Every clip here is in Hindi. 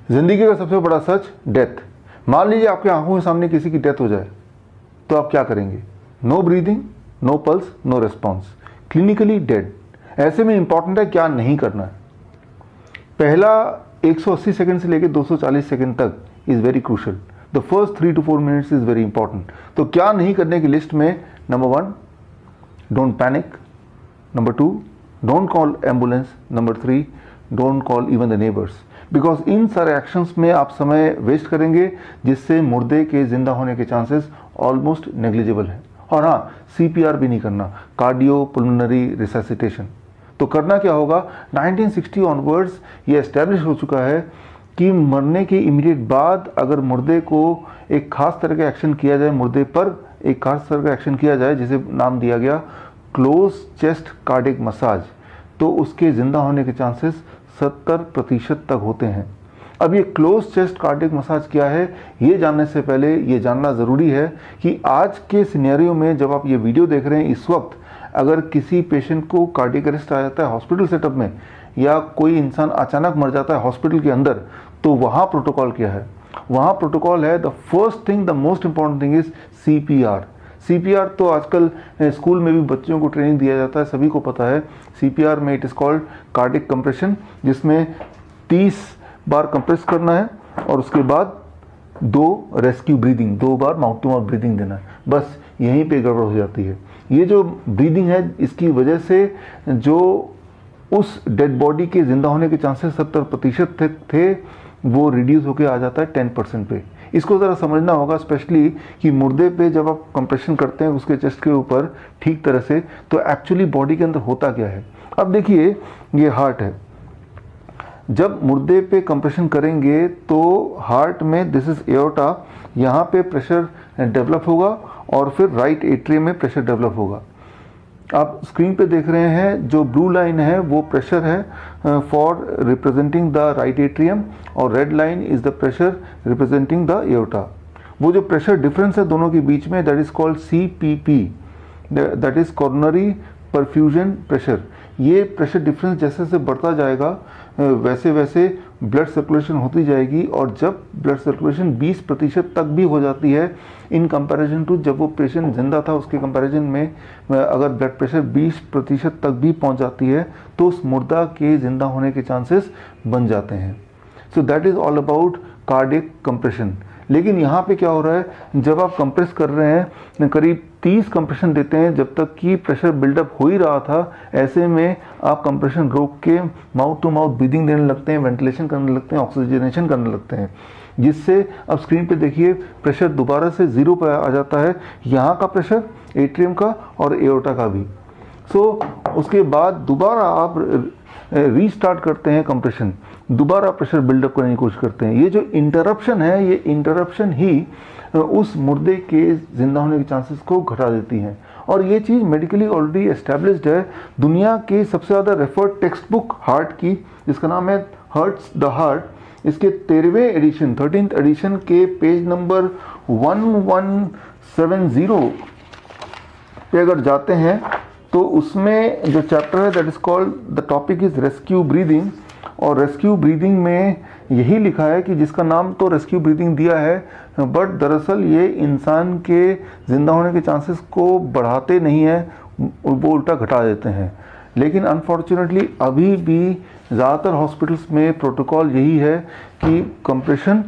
जिंदगी का सबसे बड़ा सच, डेथ। मान लीजिए आपके आंखों के सामने किसी की डेथ हो जाए तो आप क्या करेंगे? No breathing, no pulse, no response, clinically dead. ऐसे में इंपॉर्टेंट है क्या नहीं करना है। पहला 180 सेकंड से लेकर 240 सेकंड तक is very crucial. The first 3 to 4 minutes is very important. तो क्या नहीं करने की लिस्ट में, number 1, don't panic. Number 2, don't call ambulance. Number 3, don't call even the neighbours. Because in सारे एक्शंस में आप समय वेस्ट करेंगे जिससे मुर्दे के जिंदा होने के चांसेस ऑलमोस्ट नेग्लिजिबल है। और हाँ, CPR भी नहीं करना, कार्डियो पुल्मोनरी रिससिटेशन। तो करना क्या होगा? 1960 ऑनवर्ड्स ये एस्टेब्लिश हो चुका है कि मरने के इमीडिएट बाद अगर मुर्दे को एक खास तरह का एक्शन किया जाए, मुर्दे पर एक खास तरह का एक्शन किया जाए जिसे नाम दिया गया क्लोज चेस्ट कार्डिक मसाज, तो उसके ज़िंदा होने के चांसेस 70% तक होते हैं। अब ये क्लोज चेस्ट कार्डिक मसाज क्या है, ये जानने से पहले ये जानना ज़रूरी है कि आज के सिनेरियो में जब आप ये वीडियो देख रहे हैं इस वक्त, अगर किसी पेशेंट को कार्डिक अरेस्ट आ जाता है हॉस्पिटल सेटअप में, या कोई इंसान अचानक मर जाता है हॉस्पिटल के अंदर, तो वहाँ प्रोटोकॉल क्या है? वहाँ प्रोटोकॉल है, the first thing, the most important thing is CPR। CPR तो आजकल स्कूल में भी बच्चों को ट्रेनिंग दिया जाता है, सभी को पता है। CPR में it is called cardiac compression, जिसमें 30 बार कंप्रेस करना है और उसके बाद 2 रेस्क्यू ब्रीदिंग, 2 बार माउथ टू माउथ ब्रीदिंग देना है। बस यहीं पे गड़बड़ हो जाती है। ये जो ब्रीदिंग है, इसकी वजह से जो उस डेड बॉडी के जिंदा होने के चांसेस 70% थे वो रिड्यूस होकर आ जाता है 10% पे। इसको ज़रा समझना होगा, स्पेशली कि मुर्दे पे जब आप कंप्रेशन करते हैं उसके चेस्ट के ऊपर ठीक तरह से, तो एक्चुअली बॉडी के अंदर होता क्या है। अब देखिए, ये हार्ट है। जब मुर्दे पे कंप्रेशन करेंगे तो हार्ट में, दिस इज एओर्टा, यहाँ पे प्रेशर डेवलप होगा और फिर राइट एट्रियम में प्रेशर डेवलप होगा। आप स्क्रीन पे देख रहे हैं जो ब्लू लाइन है वो प्रेशर है for representing the right atrium, और red line is the pressure representing the aorta. वो जो प्रेशर डिफरेंस है दोनों के बीच में, that is called CPP, that is coronary perfusion pressure. ये प्रेशर डिफरेंस जैसे जैसे बढ़ता जाएगा वैसे वैसे ब्लड सर्कुलेशन होती जाएगी, और जब ब्लड सर्कुलेशन 20% तक भी हो जाती है इन कंपैरिजन टू जब वो पेशेंट जिंदा था, उसके कंपैरिजन में अगर ब्लड प्रेशर 20% तक भी पहुंच जाती है तो उस मुर्दा के जिंदा होने के चांसेस बन जाते हैं। So that is all about cardiac compression. लेकिन यहाँ पे क्या हो रहा है, जब आप कंप्रेस कर रहे हैं, करीब 30 कंप्रेशन देते हैं जब तक कि प्रेशर बिल्डअप हो ही रहा था, ऐसे में आप कंप्रेशन रोक के माउथ टू माउथ ब्रीदिंग देने लगते हैं, वेंटिलेशन करने लगते हैं, ऑक्सीजनेशन करने लगते हैं, जिससे अब स्क्रीन पे देखिए प्रेशर दोबारा से 0 पर आ जाता है, यहाँ का प्रेशर, एट्रियम का और एओर्टा का भी। सो उसके बाद दोबारा आप रीस्टार्ट करते हैं कंप्रेशन, दोबारा प्रेशर बिल्डअप करने की कोशिश करते हैं। ये जो इंटरप्शन है, ये इंटरप्शन ही उस मुर्दे के जिंदा होने के चांसेस को घटा देती हैं, और ये चीज़ मेडिकली ऑलरेडी एस्टेब्लिश्ड है। दुनिया की सबसे ज़्यादा रेफर्ड टेक्स्ट बुक हार्ट की, जिसका नाम है हर्ट्स द हार्ट, इसके 13वें एडिशन, 13th एडिशन के पेज नंबर 1170 पे अगर जाते हैं तो उसमें जो चैप्टर है that is called, the topic is rescue breathing, और रेस्क्यू ब्रीदिंग में यही लिखा है कि जिसका नाम तो रेस्क्यू ब्रीदिंग दिया है, बट दरअसल ये इंसान के जिंदा होने के चांसेस को बढ़ाते नहीं है, वो उल्टा घटा देते हैं। लेकिन अनफॉर्चुनेटली अभी भी ज़्यादातर हॉस्पिटल्स में प्रोटोकॉल यही है कि कंप्रेशन,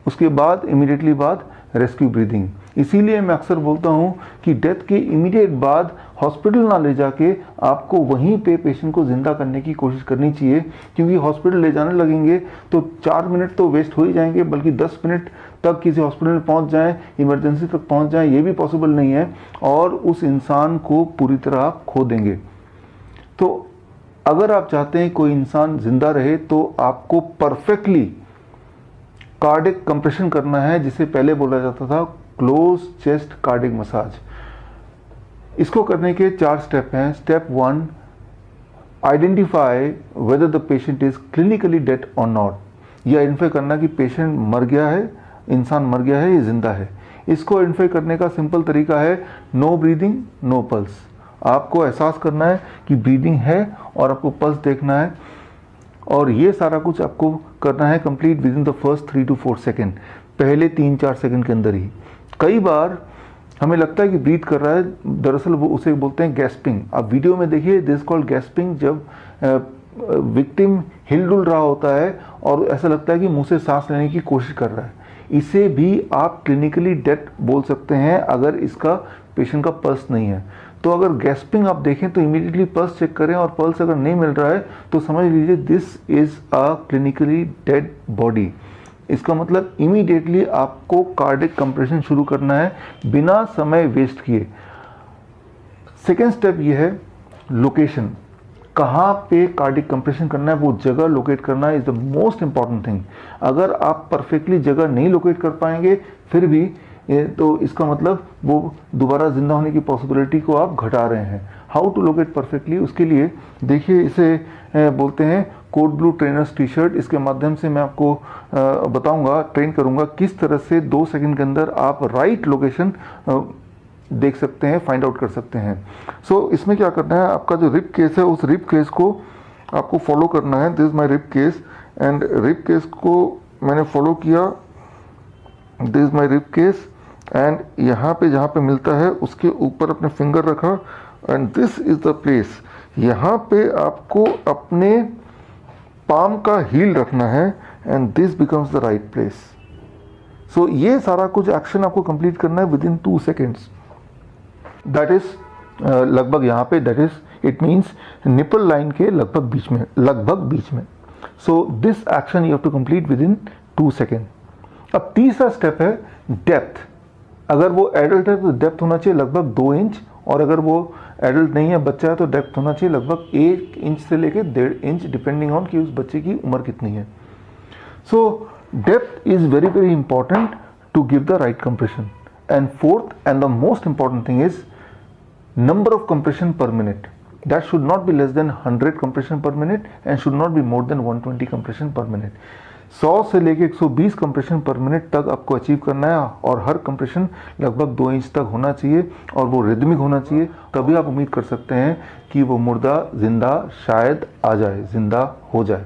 उसके बाद इमीडिएटली बाद रेस्क्यू ब्रीदिंग। इसीलिए मैं अक्सर बोलता हूँ कि डेथ के इमीडिएट बाद हॉस्पिटल ना ले जाके आपको वहीं पे पेशेंट को ज़िंदा करने की कोशिश करनी चाहिए, क्योंकि हॉस्पिटल ले जाने लगेंगे तो 4 मिनट तो वेस्ट हो ही जाएंगे, बल्कि 10 मिनट तक किसी हॉस्पिटल में पहुँच जाएँ, इमरजेंसी तक पहुँच जाएँ, ये भी पॉसिबल नहीं है, और उस इंसान को पूरी तरह आप खो देंगे। तो अगर आप चाहते हैं कोई इंसान ज़िंदा रहे तो आपको परफेक्टली कार्डिक कंप्रेशन करना है, जिसे पहले बोला जाता था क्लोज चेस्ट कार्डिक मसाज। इसको करने के 4 स्टेप हैं। Step 1, identify whether the patient is clinically dead और नॉट। ये आइडेंटिफाई करना कि पेशेंट मर गया है, इंसान मर गया है, ये जिंदा है। इसको आइडेंटिफाई करने का सिंपल तरीका है नो ब्रीदिंग, नो पल्स। आपको एहसास करना है कि ब्रीदिंग है और आपको पल्स देखना है, और ये सारा कुछ आपको करना है complete with in the first 3 to 4 second, पहले 3-4 सेकेंड के अंदर ही। कई बार हमें लगता है कि ब्रीथ कर रहा है, दरअसल वो उसे बोलते हैं गैस्पिंग। आप वीडियो में देखिए, दिस कॉल्ड गैस्पिंग, जब विक्टिम हिलडुल रहा होता है और ऐसा लगता है कि मुंह से सांस लेने की कोशिश कर रहा है। इसे भी आप क्लिनिकली डेथ बोल सकते हैं अगर इसका पेशेंट का पल्स नहीं है। तो अगर गैस्पिंग आप देखें तो इमीडिएटली पल्स चेक करें, और पल्स अगर नहीं मिल रहा है तो समझ लीजिए this is a clinically dead body. इसका मतलब इमीडिएटली आपको कार्डिक कंप्रेशन शुरू करना है बिना समय वेस्ट किए। सेकेंड स्टेप ये है लोकेशन, कहाँ पे कार्डिक कंप्रेशन करना है, वो जगह लोकेट करना is the most important thing. अगर आप परफेक्टली जगह नहीं लोकेट कर पाएंगे फिर भी तो इसका मतलब वो दोबारा जिंदा होने की पॉसिबिलिटी को आप घटा रहे हैं। हाउ टू लोकेट परफेक्टली, उसके लिए देखिए इसे बोलते हैं code blue trainers T shirt. इसके माध्यम से मैं आपको बताऊंगा, ट्रेन करूंगा किस तरह से 2 सेकंड के अंदर आप राइट लोकेशन देख सकते हैं, फाइंड आउट कर सकते हैं। सो इसमें क्या करना है, आपका जो रिब केस है उस रिब केस को आपको फॉलो करना है। This is my rib cage, and rib cage को मैंने फॉलो किया। This is my rib cage, and यहाँ पे जहाँ पे मिलता है उसके ऊपर अपने फिंगर रखा, and this is the place. यहाँ पे आपको अपने पाम का हील रखना है, and this becomes the right place. So ये सारा कुछ एक्शन आपको कंप्लीट करना है within 2 seconds. That is लगभग यहाँ पे, that is it means nipple line के लगभग बीच में। So this action you have to complete within 2 second. अब तीसरा स्टेप है डेप्थ। अगर वो एडल्ट है तो डेप्थ होना चाहिए लगभग 2 इंच, और अगर वो एडल्ट नहीं है, बच्चा है, तो डेप्थ होना चाहिए लगभग 1 इंच से लेकर 1.5 इंच, डिपेंडिंग ऑन कि उस बच्चे की उम्र कितनी है। So depth is very very important to give the right compression. And fourth and the most important thing is number of compression per minute. That should not be less than 100 compression per minute and should not be more than 120 compression per minute. 100 से लेके 120 कंप्रेशन पर मिनट तक आपको अचीव करना है, और हर कंप्रेशन लगभग 2 इंच तक होना चाहिए और वो रिदमिक होना चाहिए। तभी आप उम्मीद कर सकते हैं कि वो मुर्दा जिंदा शायद आ जाए, जिंदा हो जाए।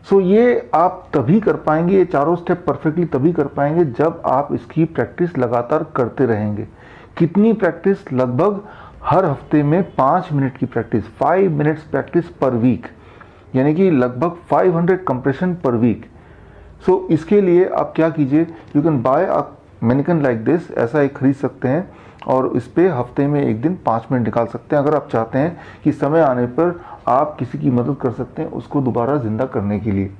सो ये आप तभी कर पाएंगे, ये चारों स्टेप परफेक्टली तभी कर पाएंगे जब आप इसकी प्रैक्टिस लगातार करते रहेंगे। कितनी प्रैक्टिस? लगभग हर हफ्ते में 5 मिनट की practice, 5 minutes practice per week, यानी कि लगभग 500 कंप्रेशन पर वीक। सो इसके लिए आप क्या कीजिए, you can buy a mannequin like this, ऐसा एक खरीद सकते हैं और इस पे हफ्ते में एक दिन 5 मिनट निकाल सकते हैं। अगर आप चाहते हैं कि समय आने पर आप किसी की मदद कर सकते हैं उसको दोबारा जिंदा करने के लिए।